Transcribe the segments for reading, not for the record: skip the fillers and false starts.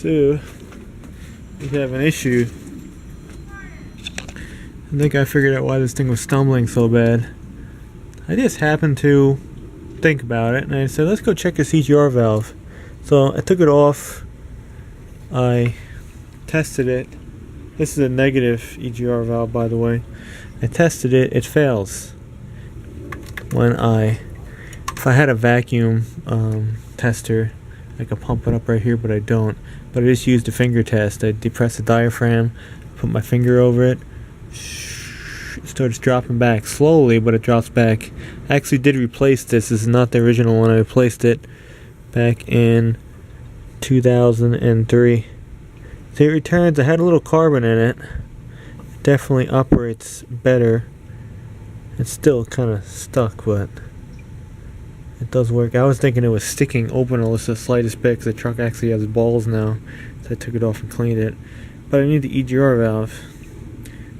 So, we have an issue. I think I figured out why this thing was stumbling so bad. I just happened to think about it, and I said, let's go check this EGR valve. So I took it off. I tested it. This is a negative EGR valve, by the way. I tested it. It fails. If I had a vacuum tester, I could pump it up right here, but I don't. But I just used a finger test. I depress the diaphragm, put my finger over it. It starts dropping back slowly, but it drops back. I actually did replace this. This is not the original one. I replaced it back in 2003. So it returns. I had a little carbon in it. It definitely operates better. It's still kind of stuck, but it does work. I was thinking it was sticking open just the slightest bit because the truck actually has balls now. So I took it off and cleaned it. But I need the EGR valve.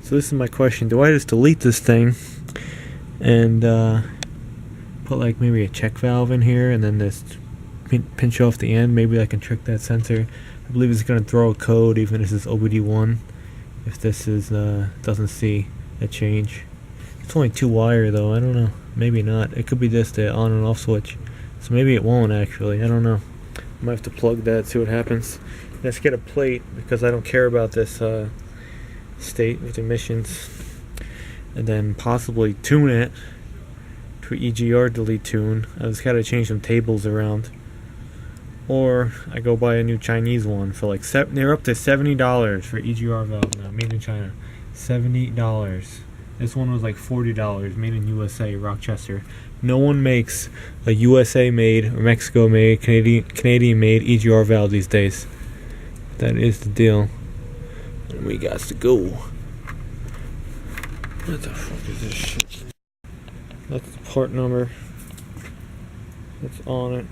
So this is my question. Do I just delete this thing and put like maybe a check valve in here and then just pinch off the end? Maybe I can trick that sensor. I believe it's going to throw a code even if this is OBD1. If this is doesn't see a change. It's only 2 wire though. I don't know. Maybe not. It could be just the on and off switch. So maybe it won't actually. I don't know. I might have to plug that, see what happens. Let's get a plate because I don't care about this state with emissions. And then possibly tune it to EGR delete tune. I just gotta change some tables around. Or I go buy a new Chinese one for like they're up to $70 for EGR valve now, made in China. $70. This one was like $40, made in USA, Rochester. No one makes a USA made or Mexico made, Canadian made EGR valve these days. That is the deal. And we got to go. What the fuck is this shit? That's the part number. That's on it.